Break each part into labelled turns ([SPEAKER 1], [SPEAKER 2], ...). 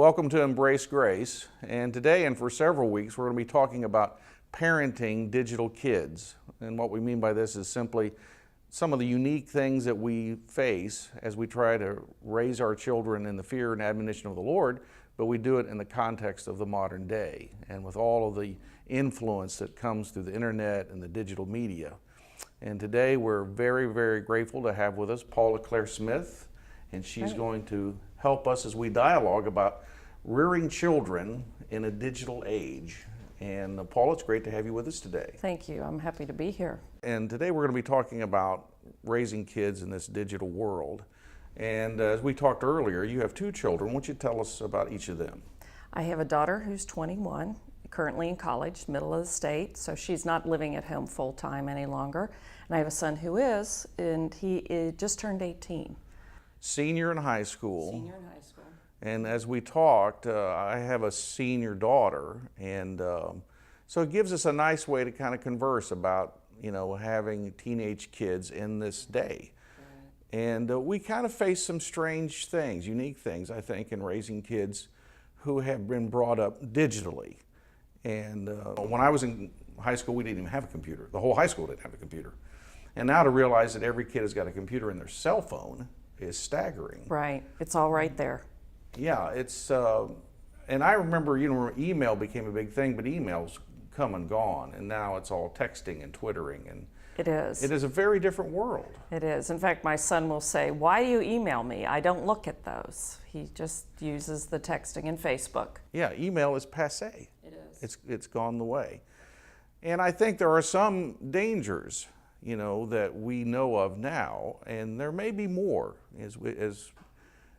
[SPEAKER 1] Welcome to Embrace Grace, and today and for several weeks we're going to be talking about parenting digital kids. And what we mean by this is simply some of the unique things that we face as we try to raise our children in the fear and admonition of the Lord, but we do it in the context of the modern day and with all of the influence that comes through the internet and the digital media. And today we're very, very grateful to have with us Paula Claire Smith, and she's going to help us as we dialogue about rearing children in a digital age. And Paula, it's great to have you with us today.
[SPEAKER 2] Thank you. I'm happy to be here.
[SPEAKER 1] And today we're going to be talking about raising kids in this digital world. And as we talked earlier, you have two children. Why don't you tell us about each of them?
[SPEAKER 2] I have a daughter who's 21, currently in college, middle of the state, so she's not living at home full time any longer. And I have a son who is, and he just turned 18.
[SPEAKER 1] Senior in high school.
[SPEAKER 2] Senior in high school.
[SPEAKER 1] And as we talked, I have a senior daughter, and so it gives us a nice way to kind of converse about, having teenage kids in this day. Right. And we kind of face some strange things, unique things, I think, in raising kids who have been brought up digitally. And when I was in high school, we didn't even have a computer. The whole high school didn't have a computer. And now to realize that every kid has got a computer in their cell phone is staggering.
[SPEAKER 2] Right. It's all right there.
[SPEAKER 1] Yeah, it's, and I remember, email became a big thing, but email's come and gone, and now it's all texting and twittering, and
[SPEAKER 2] it is.
[SPEAKER 1] It is a very different world.
[SPEAKER 2] It is. In fact, my son will say, "Why do you email me? I don't look at those." He just uses the texting and Facebook.
[SPEAKER 1] Yeah, email is passé.
[SPEAKER 2] It is.
[SPEAKER 1] It's gone the way. And I think there are some dangers, that we know of now, and there may be more as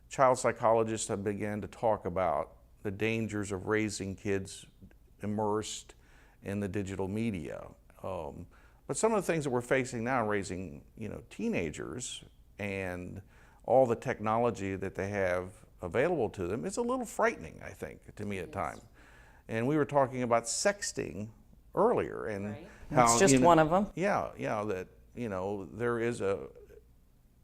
[SPEAKER 1] child psychologists have begun to talk about the dangers of raising kids immersed in the digital media. But some of the things that we're facing now, raising teenagers and all the technology that they have available to them, it's a little frightening, I think, to me at times. And we were talking about sexting earlier, and
[SPEAKER 2] right.
[SPEAKER 1] how
[SPEAKER 2] it's just one of them.
[SPEAKER 1] Yeah, that there is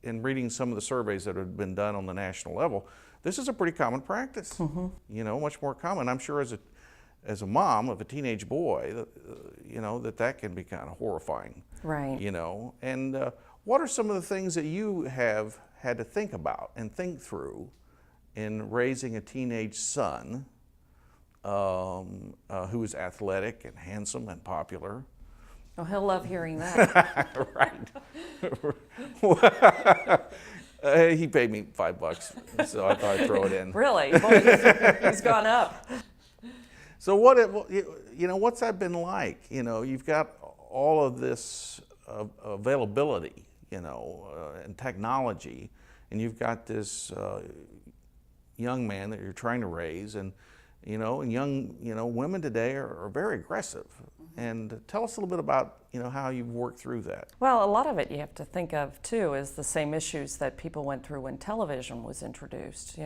[SPEAKER 1] in reading some of the surveys that have been done on the national level, this is a pretty common practice. Mm-hmm. Much more common. I'm sure as a mom of a teenage boy, that can be kind of horrifying.
[SPEAKER 2] Right.
[SPEAKER 1] And what are some of the things that you have had to think about and think through in raising a teenage son who is athletic and handsome and popular?
[SPEAKER 2] Oh, he'll love hearing that.
[SPEAKER 1] Right. He paid me $5, so I thought I'd throw it in.
[SPEAKER 2] Really? Boy, he's gone up.
[SPEAKER 1] So what's that been like? You've got all of this availability, and technology, and you've got this young man that you're trying to raise, and and young women today are very aggressive. And tell us a little bit about how you've worked through that.
[SPEAKER 2] Well, a lot of it you have to think of too is the same issues that people went through when television was introduced.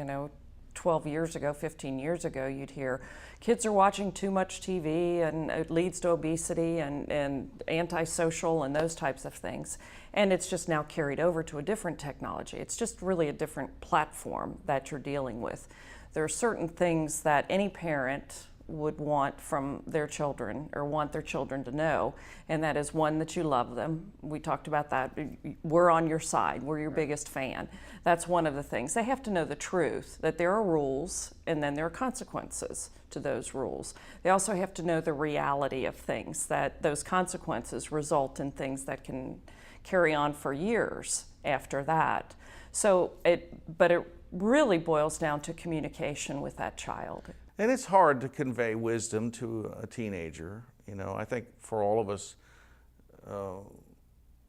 [SPEAKER 2] 12 years ago, 15 years ago, you'd hear kids are watching too much TV and it leads to obesity and antisocial and those types of things. And it's just now carried over to a different technology. It's just really a different platform that you're dealing with. There are certain things that any parent would want from their children or want their children to know, and that is one, that you love them. We talked about that. We're on your side. We're your biggest fan. That's one of the things. They have to know the truth, that there are rules and then there are consequences to those rules. They also have to know the reality of things, that those consequences result in things that can carry on for years after that. But it really boils down to communication with that child.
[SPEAKER 1] And it's hard to convey wisdom to a teenager. I think for all of us,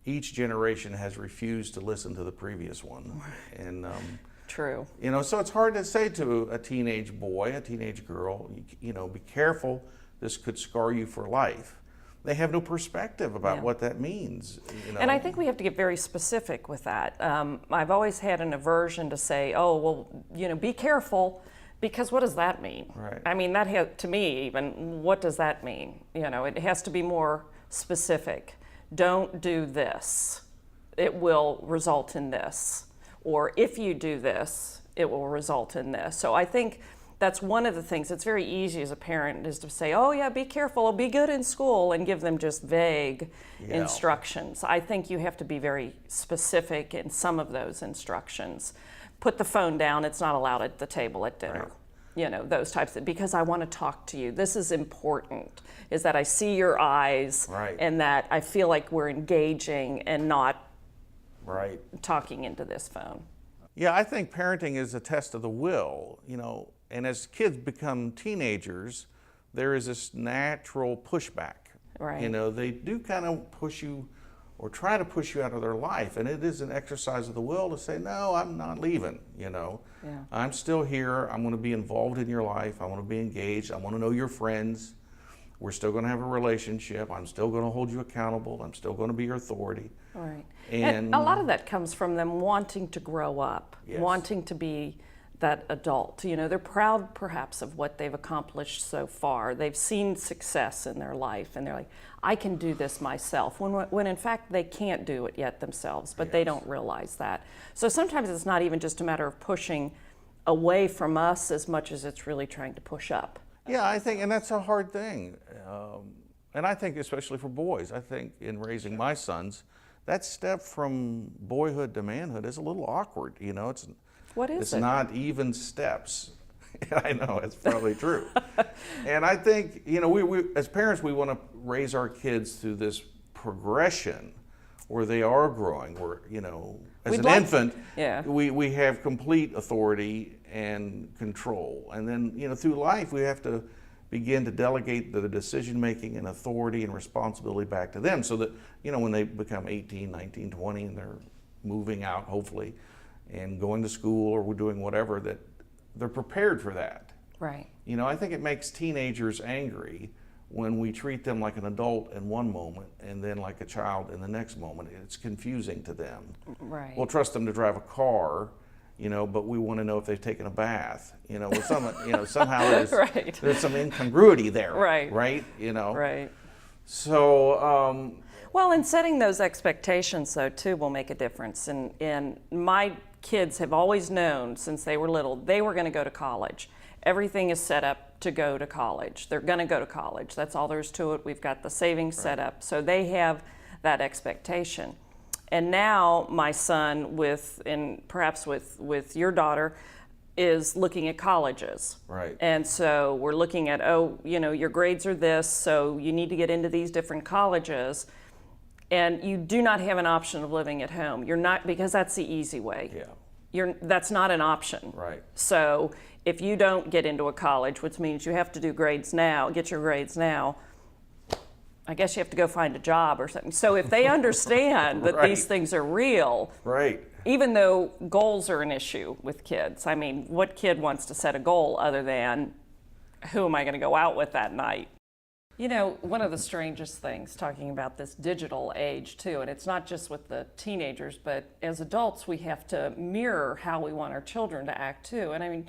[SPEAKER 1] each generation has refused to listen to the previous one. And
[SPEAKER 2] true.
[SPEAKER 1] So it's hard to say to a teenage boy, a teenage girl, be careful, this could scar you for life. They have no perspective about what that means.
[SPEAKER 2] And I think we have to get very specific with that. I've always had an aversion to say, oh, well, be careful, because what does that mean?
[SPEAKER 1] Right.
[SPEAKER 2] I mean, to me even, what does that mean? It has to be more specific. Don't do this. It will result in this. Or if you do this, it will result in this. So I think that's one of the things. It's very easy as a parent is to say, oh yeah, be careful, be good in school, and give them just vague instructions. I think you have to be very specific in some of those instructions. Put the phone down, it's not allowed at the table at dinner. You know, those types of, because I want to talk to you. This is important, is that I see your eyes and that I feel like we're engaging and not talking into this phone.
[SPEAKER 1] Yeah, I think parenting is a test of the will, you know, and as kids become teenagers, there is this natural pushback. You know, they do kind of push you or try to push you out of their life, and it is an exercise of the will to say, no, I'm not leaving, you know. I'm still here. I'm going to be involved in your life. I want to be engaged. I want to know your friends. We're still going to have a relationship. I'm still going to hold you accountable. I'm still going to be your authority.
[SPEAKER 2] And a lot of that comes from them wanting to grow up, wanting to be that adult. You know, they're proud perhaps of what they've accomplished so far. They've seen success in their life and they're like, I can do this myself, when in fact they can't do it yet themselves, but they don't realize that. So sometimes it's not even just a matter of pushing away from us as much as it's really trying to push up.
[SPEAKER 1] Yeah, I think, and that's a hard thing. And I think especially for boys, I think in raising my sons, that step from boyhood to manhood is a little awkward, you know. It's not even steps. I know, it's probably true. And I think, you know, we as parents, we want to raise our kids through this progression where they are growing, where, you know, as an infant, we have complete authority and control. And then, you know, through life, we have to begin to delegate the decision-making and authority and responsibility back to them so that, you know, when they become 18, 19, 20, and they're moving out, hopefully, and going to school or we're doing whatever, that they're prepared for that. You know, I think it makes teenagers angry when we treat them like an adult in one moment and then like a child in the next moment. It's confusing to them. We'll trust them to drive a car, you know, but we want to know if they've taken a bath. You know, with some, you know, somehow there's some incongruity there, right? You know, So,
[SPEAKER 2] well, and setting those expectations though too will make a difference. And my kids have always known since they were little they were going to go to college. Everything is set up to go to college. They're going to go to college. That's all there is to it. We've got the savings set up, so they have that expectation. And now my son, perhaps with your daughter, is looking at colleges. And so we're looking at, oh, you know, your grades are this, so you need to get into these different colleges. And you do not have an option of living at home. You're not, because that's the easy way. That's not an option. So if you don't get into a college, which means you have to do grades now, get your grades now, I guess you have to go find a job or something. So if they understand that these things are real, even though goals are an issue with kids, I mean, what kid wants to set a goal other than who am I going to go out with that night? You know, one of the strangest things, talking about this digital age too, and it's not just with the teenagers, but as adults we have to mirror how we want our children to act too. And I mean,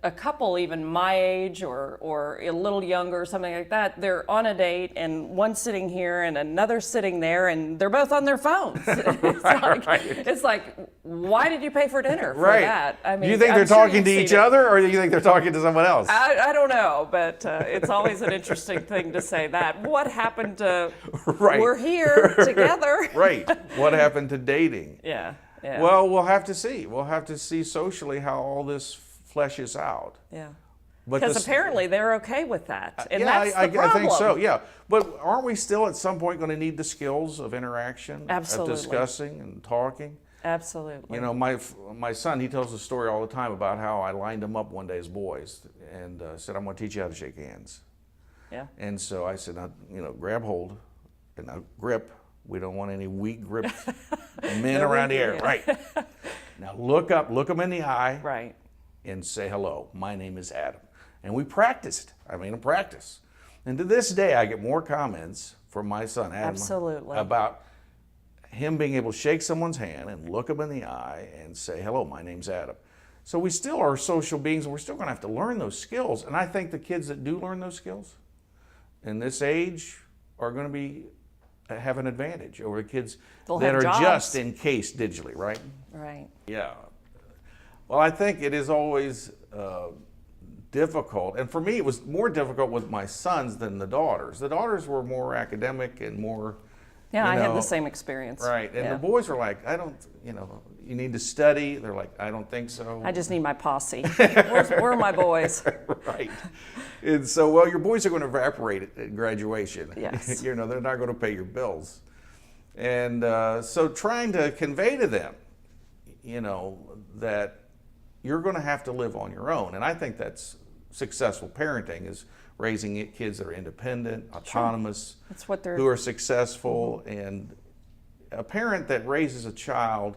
[SPEAKER 2] a couple even my age or a little younger or something like that, they're on a date and one's sitting here and another sitting there and they're both on their phones. It's like, why did you pay for dinner for that? I mean,
[SPEAKER 1] do you think they're talking to each other or do you think they're talking to someone else?
[SPEAKER 2] I don't know, but it's always an interesting thing to say that. What happened to, we're here together.
[SPEAKER 1] What happened to dating?
[SPEAKER 2] Well,
[SPEAKER 1] we'll have to see. We'll have to see socially how all this fleshes out.
[SPEAKER 2] Because apparently they're okay with that. And that's the problem.
[SPEAKER 1] I think so, But aren't we still at some point going to need the skills of interaction, of discussing and talking?
[SPEAKER 2] Absolutely.
[SPEAKER 1] You know, my son, he tells a story all the time about how I lined him up one day as boys and said, I'm going to teach you how to shake hands. And so I said, now, you know, grab hold and now grip. We don't want any weak gripped men around here. Now look up, look them in the eye. And say, hello, my name is Adam. And we practiced. I mean, practice. And to this day, I get more comments from my son, Adam, about him being able to shake someone's hand and look them in the eye and say, hello, my name's Adam. So we still are social beings, and we're still going to have to learn those skills. And I think the kids that do learn those skills in this age are going to have an advantage over the kids that are just encased digitally,
[SPEAKER 2] Right.
[SPEAKER 1] Well, I think it is always difficult. And for me, it was more difficult with my sons than the daughters. The daughters were more academic and more,
[SPEAKER 2] Yeah,
[SPEAKER 1] you
[SPEAKER 2] I had
[SPEAKER 1] know,
[SPEAKER 2] the same experience.
[SPEAKER 1] right. And
[SPEAKER 2] Yeah.
[SPEAKER 1] the boys were like, I don't, you need to study. They're like, I don't think so.
[SPEAKER 2] I just need my posse. Where are my boys?
[SPEAKER 1] Right. And so, well, your boys are going to evaporate at graduation.
[SPEAKER 2] Yes.
[SPEAKER 1] They're not going to pay your bills. And so trying to convey to them, that you're going to have to live on your own. And I think that's successful parenting, is raising kids that are independent, autonomous,
[SPEAKER 2] That's what they're.
[SPEAKER 1] who are successful. And a parent that raises a child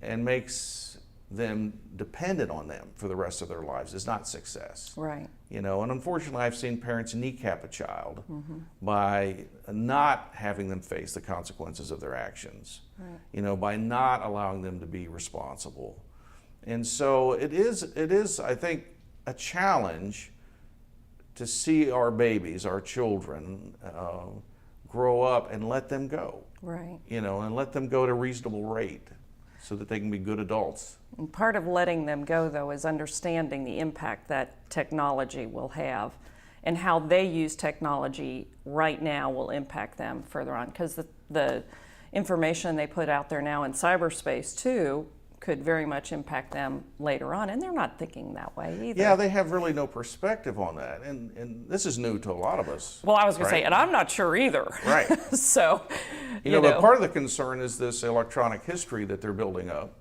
[SPEAKER 1] and makes them dependent on them for the rest of their lives is not success.
[SPEAKER 2] Right.
[SPEAKER 1] And unfortunately, I've seen parents kneecap a child by not having them face the consequences of their actions, by not allowing them to be responsible. And so it is, I think, a challenge to see our babies, our children, grow up and let them go,
[SPEAKER 2] Right.
[SPEAKER 1] and let them go at a reasonable rate so that they can be good adults.
[SPEAKER 2] And part of letting them go, though, is understanding the impact that technology will have and how they use technology right now will impact them further on. Because the information they put out there now in cyberspace, too, could very much impact them later on. And they're not thinking that way either.
[SPEAKER 1] Yeah, they have really no perspective on that. And this is new to a lot of us.
[SPEAKER 2] Well, I was going to say,
[SPEAKER 1] right?
[SPEAKER 2] and I'm not sure either.
[SPEAKER 1] Right.
[SPEAKER 2] So,
[SPEAKER 1] But part of the concern is this electronic history that they're building up,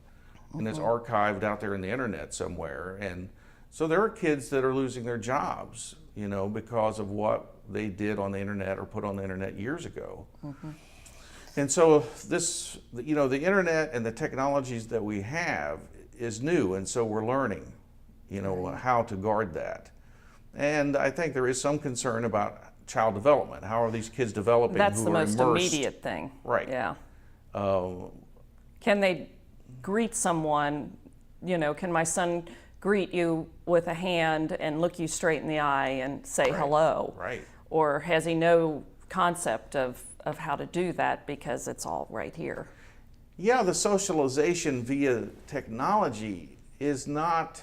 [SPEAKER 1] and it's archived out there in the internet somewhere. And so there are kids that are losing their jobs, because of what they did on the internet or put on the internet years ago. And so this, the internet and the technologies that we have is new, and so we're learning, how to guard that. And I think there is some concern about child development. How are these kids developing?
[SPEAKER 2] that's
[SPEAKER 1] who
[SPEAKER 2] the
[SPEAKER 1] are
[SPEAKER 2] most
[SPEAKER 1] immersed?
[SPEAKER 2] immediate thing.
[SPEAKER 1] Right.
[SPEAKER 2] Yeah.
[SPEAKER 1] Um,
[SPEAKER 2] Can they greet someone? Can my son greet you with a hand and look you straight in the eye and say hello?
[SPEAKER 1] Right.
[SPEAKER 2] Or has he no concept of how to do that because it's all right here?
[SPEAKER 1] Yeah, the socialization via technology is not,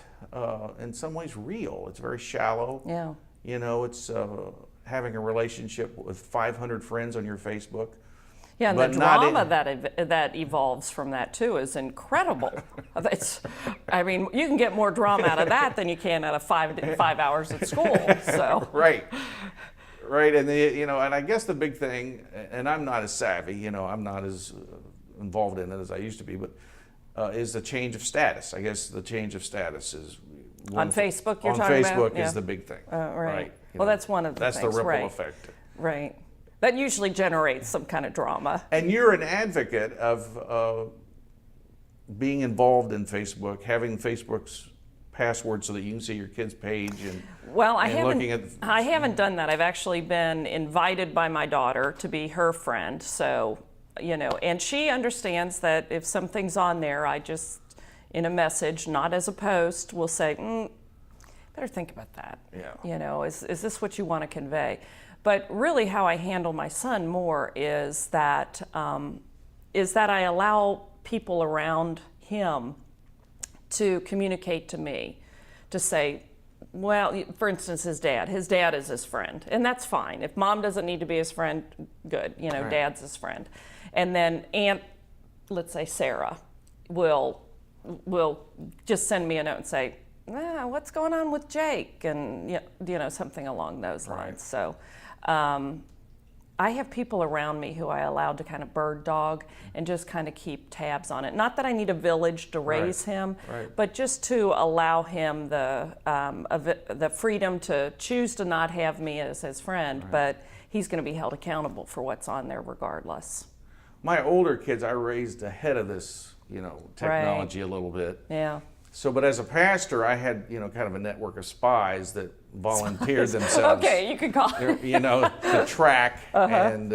[SPEAKER 1] in some ways, real. It's very shallow.
[SPEAKER 2] Yeah.
[SPEAKER 1] It's having a relationship with 500 friends on your Facebook.
[SPEAKER 2] Yeah, and
[SPEAKER 1] But
[SPEAKER 2] the
[SPEAKER 1] not
[SPEAKER 2] drama that evolves from that too is incredible. You can get more drama out of that than you can out of 5 hours at school. So
[SPEAKER 1] Right. Right, and and I guess the big thing, and I'm not as savvy, I'm not as involved in it as I used to be, but is the change of status. I guess the change of status is
[SPEAKER 2] on Facebook. You're
[SPEAKER 1] on
[SPEAKER 2] talking
[SPEAKER 1] Facebook
[SPEAKER 2] about?
[SPEAKER 1] is the big thing.
[SPEAKER 2] Right. Well, that's one of the
[SPEAKER 1] that's
[SPEAKER 2] things.
[SPEAKER 1] the ripple
[SPEAKER 2] right.
[SPEAKER 1] effect.
[SPEAKER 2] Right. That usually generates some kind of drama.
[SPEAKER 1] And you're an advocate of being involved in Facebook, having Facebook's password so that you can see your kid's page and
[SPEAKER 2] Well, I
[SPEAKER 1] and
[SPEAKER 2] haven't done that. I've actually been invited by my daughter to be her friend. So, and she understands that if something's on there, I just, in a message, not as a post, will say, better think about that.
[SPEAKER 1] Yeah.
[SPEAKER 2] Is this what you want to convey? But really how I handle my son more is that I allow people around him to communicate to me, to say, well, for instance, his dad is his friend, and that's fine. If mom doesn't need to be his friend, good,
[SPEAKER 1] Right.
[SPEAKER 2] Dad's his friend. And then Aunt, let's say Sarah, will just send me a note and say, what's going on with Jake? And, something along those lines.
[SPEAKER 1] Right.
[SPEAKER 2] So I have people around me who I allowed to kind of bird dog and just kind of keep tabs on it. Not that I need a village to raise him,
[SPEAKER 1] Right.
[SPEAKER 2] but just to allow him the freedom to choose to not have me as his friend, but he's going to be held accountable for what's on there regardless.
[SPEAKER 1] My older kids, I raised ahead of this, technology a little bit.
[SPEAKER 2] Yeah.
[SPEAKER 1] So, but as a pastor, I had, kind of a network of spies that volunteered themselves,
[SPEAKER 2] Okay, you could call it.
[SPEAKER 1] to track and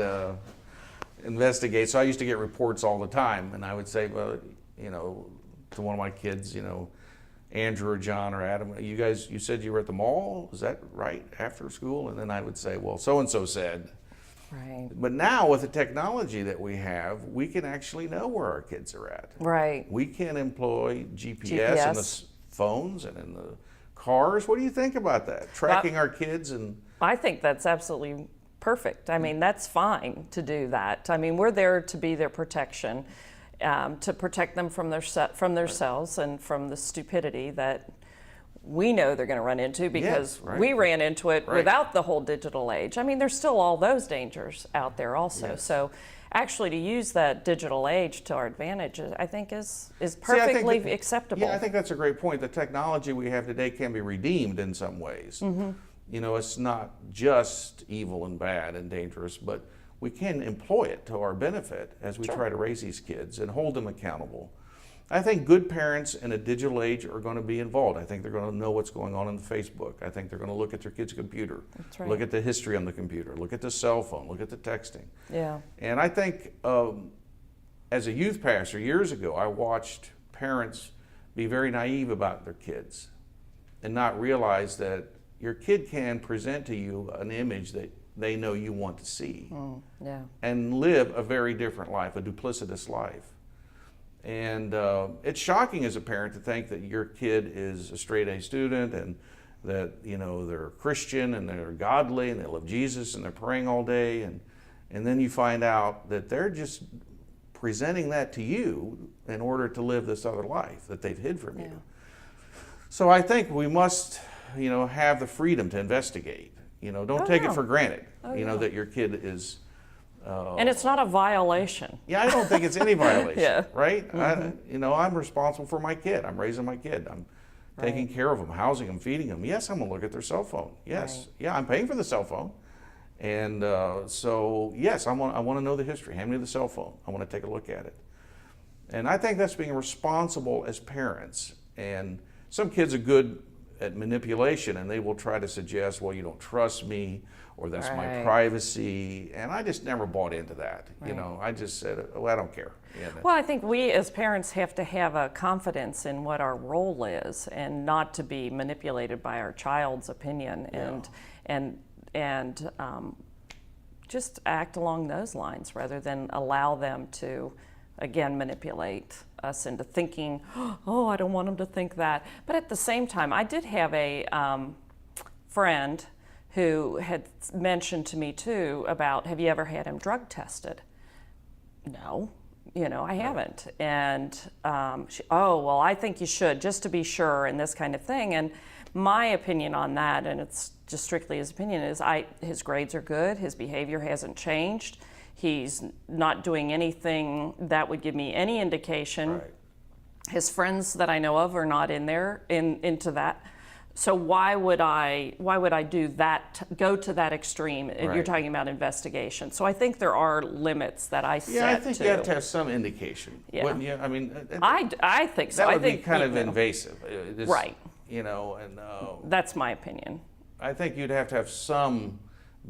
[SPEAKER 1] investigate. So I used to get reports all the time, and I would say, well, to one of my kids, Andrew or John or Adam, you said you were at the mall? Is that right, after school? And then I would say, well, so-and-so said.
[SPEAKER 2] Right.
[SPEAKER 1] But now with the technology that we have, we can actually know where our kids are at.
[SPEAKER 2] Right.
[SPEAKER 1] We can employ GPS in the phones and in the cars. What do you think about that? Tracking our kids and...
[SPEAKER 2] I think that's absolutely perfect. I mean, that's fine to do that. I mean, we're there to be their protection, to protect them from themselves and from the stupidity that we know they're going to run into, because we ran into it without the whole digital age. I mean, there's still all those dangers out there also.
[SPEAKER 1] Yes.
[SPEAKER 2] So actually to use that digital age to our advantage, I think is perfectly acceptable.
[SPEAKER 1] Yeah, I think that's a great point. The technology we have today can be redeemed in some ways. You know, it's not just evil and bad and dangerous, but we can employ it to our benefit as we try to raise these kids and hold them accountable. I think good parents in a digital age are going to be involved. I think they're going to know what's going on in Facebook. I think they're going to look at their kid's computer, look at the history on the computer, look at the cell phone, look at the texting.
[SPEAKER 2] Yeah.
[SPEAKER 1] And I think as a youth pastor years ago, I watched parents be very naive about their kids and not realize that your kid can present to you an image that they know you want to see and live a very different life, a duplicitous life. And it's shocking as a parent to think that your kid is a straight A student and that, you know, they're Christian and they're godly and they love Jesus and they're praying all day, and then you find out that they're just presenting that to you in order to live this other life that they've hid from you. So I think we must, you know, have the freedom to investigate. You know, don't take it for granted, you know, that your kid is...
[SPEAKER 2] and it's not a violation.
[SPEAKER 1] Yeah, I don't think it's any violation, right? You know, I'm responsible for my kid. I'm raising my kid. I'm taking care of them, housing them, feeding them. Yes, I'm going to look at their cell phone. Yes. Yeah, I'm paying for the cell phone. And so, yes, I want to know the history. Hand me the cell phone. I want to take a look at it. And I think that's being responsible as parents. And some kids are good at manipulation, and they will try to suggest, well, you don't trust me, or that's my privacy. And I just never bought into that. You know, I just said, oh, I don't care.
[SPEAKER 2] Well, I think we as parents have to have a confidence in what our role is and not to be manipulated by our child's opinion and just act along those lines rather than allow them to, again, manipulate us into thinking, oh, I don't want them to think that. But at the same time, I did have a friend who had mentioned to me too about, have you ever had him drug tested? No, you know, I haven't. And oh, well, I think you should, just to be sure, and this kind of thing. And my opinion on that, and it's just strictly his opinion, is his grades are good, his behavior hasn't changed, he's not doing anything that would give me any indication. His friends that I know of are not into that. So why would I do that, go to that extreme? You're talking about investigation. So I think there are limits that I set to.
[SPEAKER 1] Yeah, I think you have to have some indication.
[SPEAKER 2] Yeah.
[SPEAKER 1] Wouldn't you? I mean,
[SPEAKER 2] I think so.
[SPEAKER 1] That would be kind of invasive.
[SPEAKER 2] Right.
[SPEAKER 1] You know, and
[SPEAKER 2] that's my opinion.
[SPEAKER 1] I think you'd have to have some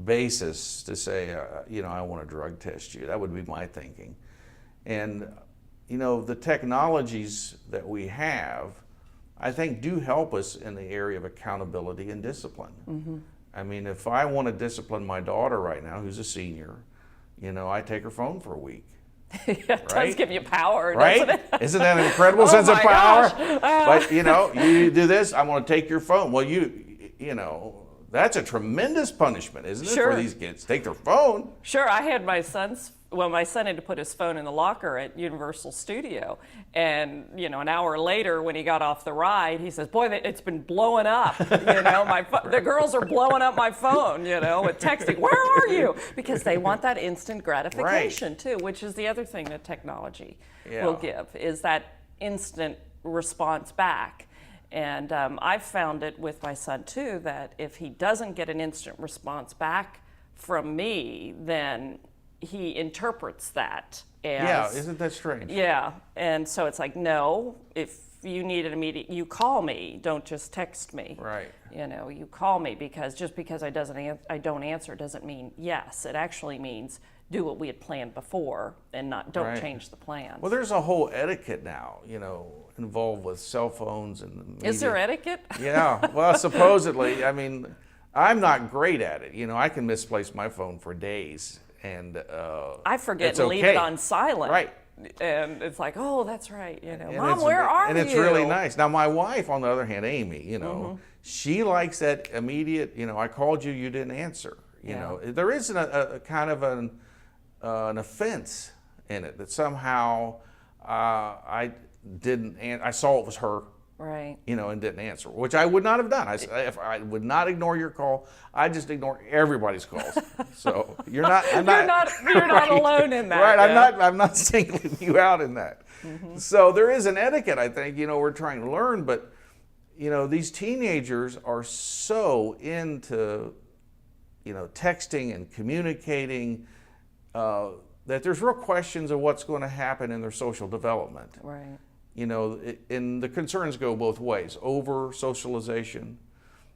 [SPEAKER 1] basis to say, you know, I want to drug test you. That would be my thinking. And, you know, the technologies that we have, I think, do help us in the area of accountability and discipline. I mean, if I want to discipline my daughter right now, who's a senior, you know, I take her phone for a week.
[SPEAKER 2] It does give you power,
[SPEAKER 1] right?
[SPEAKER 2] doesn't it?
[SPEAKER 1] Isn't that an incredible sense of power? But, you know, you do this, I'm going to take your phone. Well, you know, that's a tremendous punishment, isn't it, for these kids? Take their phone.
[SPEAKER 2] Sure, I had my son had to put his phone in the locker at Universal Studio. And, you know, an hour later when he got off the ride, he says, boy, it's been blowing up. You know, the girls are blowing up my phone, you know, with texting, where are you? Because they want that instant gratification too, which is the other thing that technology will give, is that instant response back. And I've found it with my son too, that if he doesn't get an instant response back from me, then he interprets that as...
[SPEAKER 1] isn't that strange?
[SPEAKER 2] Yeah, and so it's like, no, if you need an immediate, you call me, don't just text me.
[SPEAKER 1] Right.
[SPEAKER 2] You know, you call me, because just because I don't answer doesn't mean yes. It actually means do what we had planned before and don't change the plan.
[SPEAKER 1] Well, there's a whole etiquette now, you know, involved with cell phones and the media.
[SPEAKER 2] Is there etiquette?
[SPEAKER 1] Yeah, well, supposedly. I mean, I'm not great at it. You know, I can misplace my phone for days. And
[SPEAKER 2] I forget to leave it on silent.
[SPEAKER 1] Right.
[SPEAKER 2] And it's like, oh, that's right. You know, Mom, where are you?
[SPEAKER 1] And it's really nice. Now, my wife, on the other hand, Amy, you know, She likes that immediate, I called you, you didn't answer. There is a kind of an offense in it that somehow I didn't, I saw it was her,
[SPEAKER 2] Right.
[SPEAKER 1] and didn't answer, which I would not have done. If I would not ignore your call, I just ignore everybody's calls. So you're not
[SPEAKER 2] You're not alone in that.
[SPEAKER 1] Right,
[SPEAKER 2] yeah.
[SPEAKER 1] I'm not singling you out in that. So there is an etiquette, I think, we're trying to learn, but these teenagers are so into, texting and communicating that there's real questions of what's going to happen in their social development.
[SPEAKER 2] Right.
[SPEAKER 1] And the concerns go both ways. Over socialization,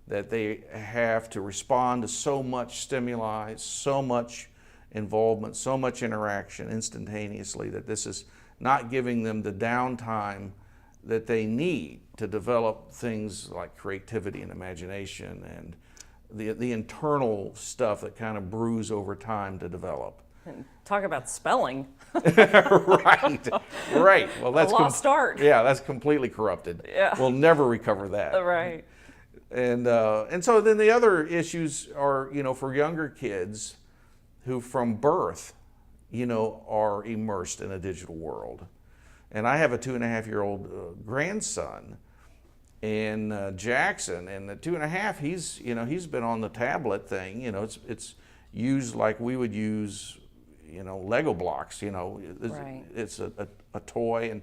[SPEAKER 1] that they have to respond to so much stimuli, so much involvement, so much interaction instantaneously, that this is not giving them the downtime that they need to develop things like creativity and imagination and the internal stuff that kind of brews over time to develop.
[SPEAKER 2] And talk about spelling.
[SPEAKER 1] Right. Well, that's
[SPEAKER 2] a lost art.
[SPEAKER 1] Yeah, that's completely corrupted.
[SPEAKER 2] Yeah.
[SPEAKER 1] We'll never recover that.
[SPEAKER 2] Right.
[SPEAKER 1] And so then the other issues are, for younger kids who from birth, are immersed in a digital world. And I have a 2.5-year-old grandson, and Jackson, and the 2.5, he's been on the tablet thing. It's used like we would use, Lego blocks.
[SPEAKER 2] Right.
[SPEAKER 1] It's a toy, and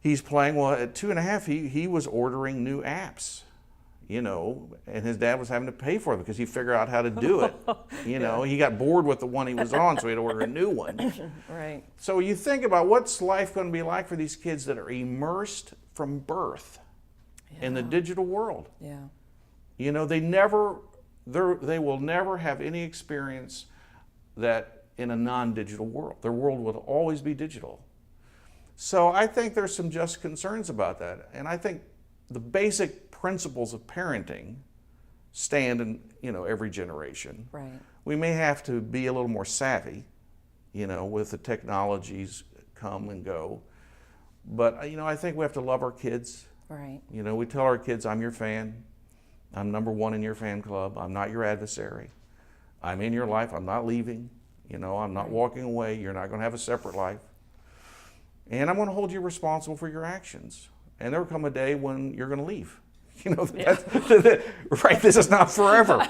[SPEAKER 1] he's playing. Well, at 2.5, he was ordering new apps. And his dad was having to pay for them because he figured out how to do it. He got bored with the one he was on, so he had to order a new one.
[SPEAKER 2] Right.
[SPEAKER 1] So you think about what's life going to be like for these kids that are immersed from birth in the digital world.
[SPEAKER 2] Yeah.
[SPEAKER 1] They will never have any experience that in a non-digital world. Their world will always be digital. So I think there's some just concerns about that. And I think the basic principles of parenting stand in every generation.
[SPEAKER 2] Right.
[SPEAKER 1] We may have to be a little more savvy, with the technologies come and go. But I think we have to love our kids.
[SPEAKER 2] Right.
[SPEAKER 1] We tell our kids, I'm your fan. I'm number one in your fan club. I'm not your adversary. I'm in your life. I'm not leaving. I'm not walking away. You're not going to have a separate life. And I'm going to hold you responsible for your actions. And there will come a day when you're going to leave. Right? This is not forever,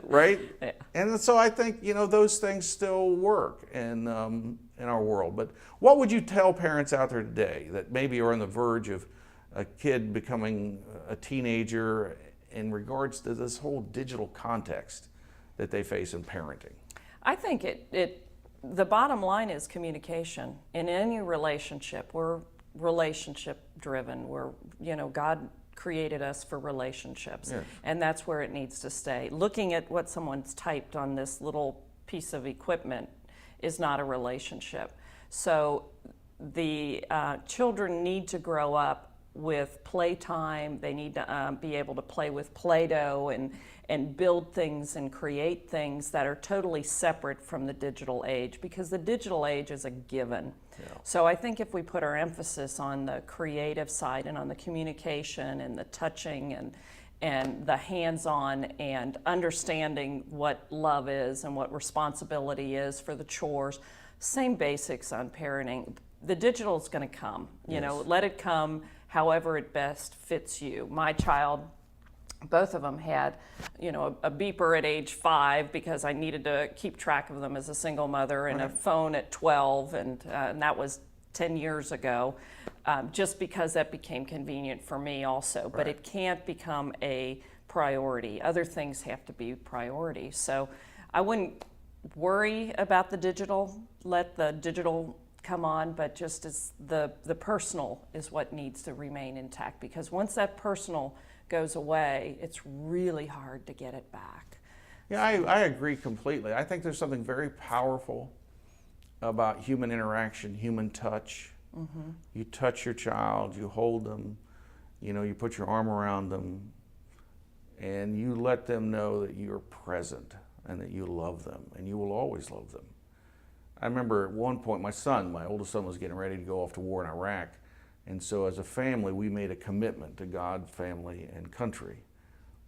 [SPEAKER 1] right?
[SPEAKER 2] Yeah.
[SPEAKER 1] And so I think those things still work in our world. But what would you tell parents out there today that maybe are on the verge of a kid becoming a teenager in regards to this whole digital context that they face in parenting?
[SPEAKER 2] I think the bottom line is communication. In any relationship, we're relationship driven. God created us for relationships.
[SPEAKER 1] Yes.
[SPEAKER 2] And that's where it needs to stay. Looking at what someone's typed on this little piece of equipment is not a relationship. So the children need to grow up with playtime. They need to be able to play with Play-Doh and build things and create things that are totally separate from the digital age, because the digital age is a given. Yeah. So I think if we put our emphasis on the creative side and on the communication and the touching and the hands-on and understanding what love is and what responsibility is for the chores, same basics on parenting. The digital is going to come. Let it come however it best fits you. My child, both of them had, a beeper at age 5 because I needed to keep track of them as a single mother, and a phone at 12, and that was 10 years ago, just because that became convenient for me also. But it can't become a priority. Other things have to be priority. So I wouldn't worry about the digital. Let the digital come on, but just as the personal is what needs to remain intact, because once that personal goes away, it's really hard to get it back.
[SPEAKER 1] Yeah, I agree completely. I think there's something very powerful about human interaction, human touch. Mm-hmm. You touch your child, you hold them, you put your arm around them, and you let them know that you're present and that you love them, and you will always love them. I remember at one point, my oldest son was getting ready to go off to war in Iraq. And so as a family, we made a commitment to God, family, and country.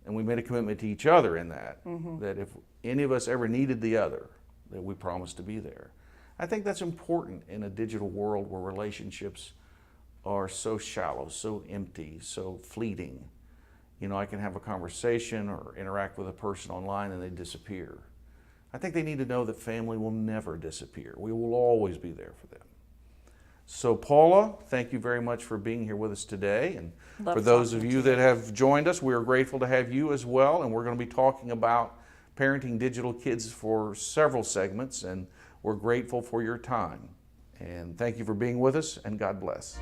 [SPEAKER 1] And we made a commitment to each other in that, that if any of us ever needed the other, that we promised to be there. I think that's important in a digital world where relationships are so shallow, so empty, so fleeting. You know, I can have a conversation or interact with a person online and they disappear. I think they need to know that family will never disappear. We will always be there for them. So Paula, thank you very much for being here with us today. And
[SPEAKER 2] Love
[SPEAKER 1] for those of
[SPEAKER 2] talking
[SPEAKER 1] you
[SPEAKER 2] to
[SPEAKER 1] that have joined us, we are grateful to have you as well. And we're going to be talking about parenting digital kids for several segments. And we're grateful for your time. And thank you for being with us, and God bless.